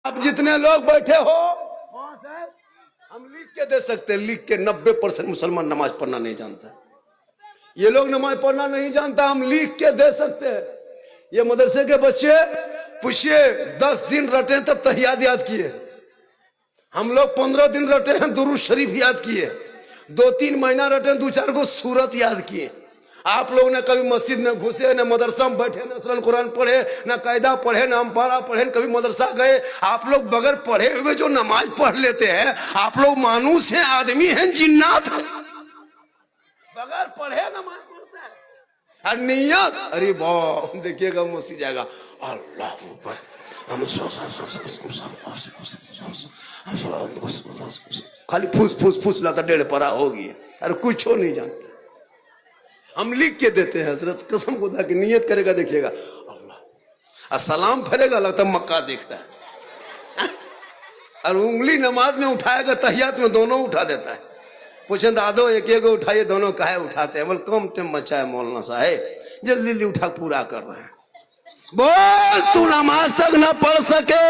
अब जितने लोग बैठे हो हम लिख के दे सकते हैं, लिख के 90% मुसलमान नमाज पढ़ना नहीं जानता। ये लोग नमाज पढ़ना नहीं जानता, हम लिख के दे सकते हैं। ये मदरसे के बच्चे पूछिए 10 दिन रटे तब तहियात याद किए, हम लोग 15 दिन रटे हैं दुरूद शरीफ याद किए, 2-3 महीना रटे 2-4 को सूरत याद किए। आप लोग ने कभी मस्जिद में घुसे, न मदरसा में बैठे, न असलन कुरान पढ़े, न कायदा पढ़े, न अम्पारा पढ़े, न कभी मदरसा गए। आप लोग बगैर पढ़े हुए जो नमाज पढ़ लेते हैं, आप लोग मानुस हैं, आदमी हैं, जिन्नात हैं, बगैर पढ़े नमाज पढ़ते हैं। और नियत, अरे बाप देखिएगा मस्जिद जाएगा अल्लाह अकबर, खाली फूस फूस फूस लाता 1.5 पारा होगी, अरे कुछ हो नहीं जानते। हम लिख के देते हैं हजरत, कसम खुदा की नियत करेगा देखिएगा अल्लाह, सलाम फेरेगा लगता मक्का देख रहा है, और उंगली नमाज में उठाएगा तहियात में दोनों उठा देता है। पूछे दादो एक एक उठाइए, दोनों काहे उठाते हैं? बोल कम टाइम बचा है मौलाना साहब, जल्दी जल्दी उठा पूरा कर रहे हैं। बोल तू नमाज तक ना पढ़ सके,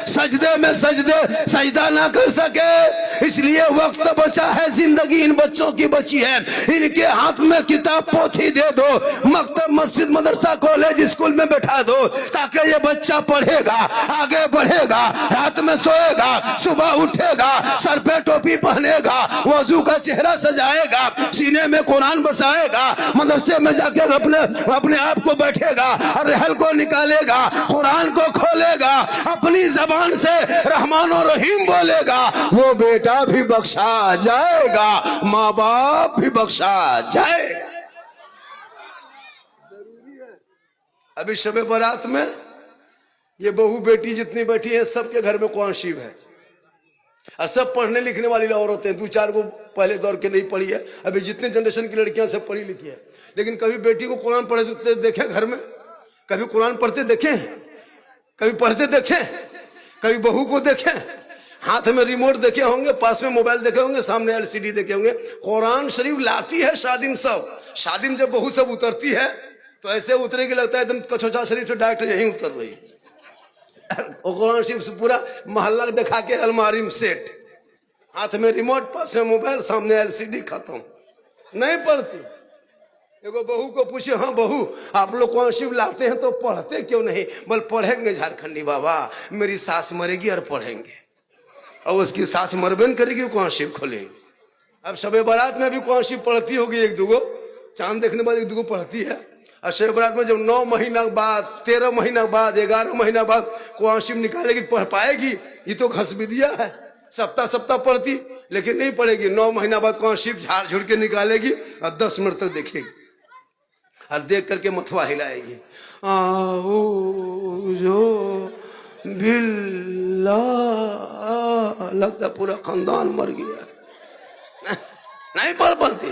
सजदे में सजदा ना कर सके, इसलिए वक्त बचा है, जिंदगी इन बच्चों की बची है, इनके हाथ में किताब पोथी दे दो, मकतब मस्जिद मदरसा कॉलेज स्कूल में बैठा दो, ताकि ये बच्चा पढ़ेगा, आगे बढ़ेगा, रात में सोएगा, सुबह उठेगा, सर पे टोपी पहनेगा, वजू का चेहरा सजाएगा, सीने में कुरान बसाएगा, मदरसे में जाके अपने आप को बैठेगा, रहल को निकालेगा, कुरान को खोलेगा, अपनी जबान से रहमान और रहीम बोलेगा, वो बेटा भी बख्शा जाएगा, माँ बाप भी बख्शा जाएगा। अभी शबे बारात में ये बहू बेटी जितनी बैठी है सबके घर में कुरान शरीफ है, और सब पढ़ने लिखने वाली औरतें हैं। 2-4 को पहले दौर के नहीं पढ़ी है, अभी जितने जनरेशन की लड़कियां सब पढ़ी लिखी है, लेकिन कभी बेटी को कुरान पढ़ते देखे घर में? कभी कुरान पढ़ते देखे? कभी पढ़ते देखे? कभी बहू को देखे? हाथ में रिमोट देखे होंगे, पास में मोबाइल देखे होंगे, सामने LCD देखे होंगे। कुरान शरीफ लाती है शादी में, सब शादी में जब बहू सब उतरती है तो ऐसे उतरेगी लगता है एकदम कछोचा शरीफ से डायरेक्ट यहीं उतर रही है। कुरान शरीफ से पूरा मोहल्ला दिखा के अलमारी में सेट, हाथ में रिमोट, पास में मोबाइल, सामने LCD, खत्म। नहीं पढ़ती। एगो बहू को पूछे, हाँ बहू आप लोग कुरान शरीफ लाते हैं तो पढ़ते क्यों नहीं? बोल पढ़ेंगे झारखंडी बाबा, मेरी सास मरेगी और पढ़ेंगे, और उसकी सास मरबेन करेगी, कुरान शरीफ खोलेंगे। अब शबे बारात में भी कुरान शरीफ पढ़ती होगी 1-2 चांद देखने बाद 1-2 पढ़ती है, और शबे बारात में जब 9 महीना बाद, 13 महीना बाद, 11 महीना बाद कुरान शरीफ निकालेगी, पढ़ पाएगी? ये तो घसबिदिया है, सप्ताह पढ़ती लेकिन नहीं पढ़ेगी। 9 महीना बाद कुरान शरीफ झाड़ झुड़ के निकालेगी और 10 मिनट तक देखेगी, और देख करके मथवा हिलाएगी, लगता पूरा खानदान मर गया। नहीं पढ़ पाती,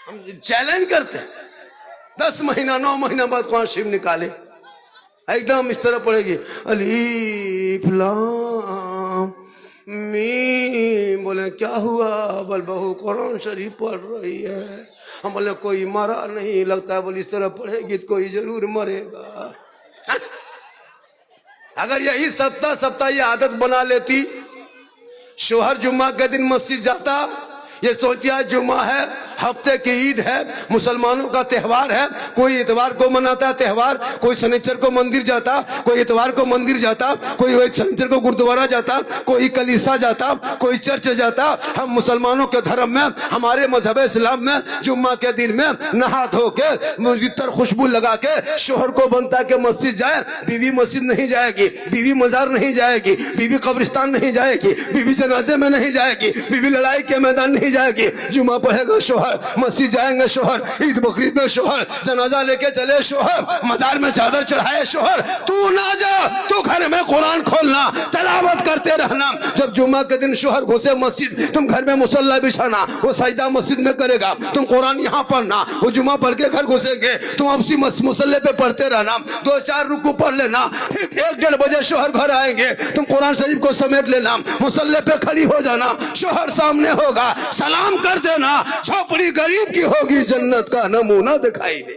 हम चैलेंज करते हैं। 10 महीना 9 महीना बाद कुरान शरीफ निकाले, एकदम इस तरह पढ़ेगी, अलीफ लाम मीम। बोले क्या हुआ? बोल बहू कुरान शरीफ पढ़ रही है। हम बोले कोई मरा नहीं, लगता है बोली इस तरह पढ़ेगी तो कोई जरूर मरेगा। अगर यही सप्ताह ये आदत बना लेती, शोहर जुम्मा के दिन मस्जिद जाता, ये सोचिए जुम्मा है, हफ्ते की ईद है, मुसलमानों का त्यौहार है, कोई इतवार को मनाता है त्यौहार, कोई शनिचर को मंदिर जाता, कोई इतवार को मंदिर जाता, कोई शनिचर को गुरुद्वारा जाता, कोई कलीसा जाता, कोई चर्च जाता। हम मुसलमानों के धर्म में, हमारे मजहब इस्लाम में जुम्मा के दिन में नहा धो के इत्तर खुशबू लगा के शोहर को बनता के मस्जिद जाए। बीवी मस्जिद नहीं जाएगी, बीवी मजार नहीं जाएगी, बीवी कब्रिस्तान नहीं जाएगी, बीवी जनाजे में नहीं जाएगी, बीवी लड़ाई के मैदान नहीं जाएगी। जुम्मा पढ़ेगा शोहर, मस्जिद जाएंगे शोहर, ईद बकरीद में शोहर, जनाजा लेके चले शोहर, मजार में चादर चढ़ाए शोहर। तू ना जा, तू घर में कुरान खोलना, तलावत करते रहना। जब जुम्मा के दिन शोहर घुसे मस्जिद, तुम घर में मुसल्ला बिछाना, वो सजदा मस्जिद में करेगा, तुम कुरान यहाँ पढ़ना, वो जुम्मा पढ़ के घर घुसेंगे, तुम उसी मुसल्ले पे पढ़ते रहना, 2-4 रुकू पढ़ लेना। ठीक 1-1:30 बजे शोहर घर आएंगे, तुम कुरान शरीफ को समेट लेना, मुसल्ले पे खड़ी हो जाना, शोहर सामने होगा, सलाम कर देना, झोपड़ी गरीब की होगी, जन्नत का नमूना दिखाई दे।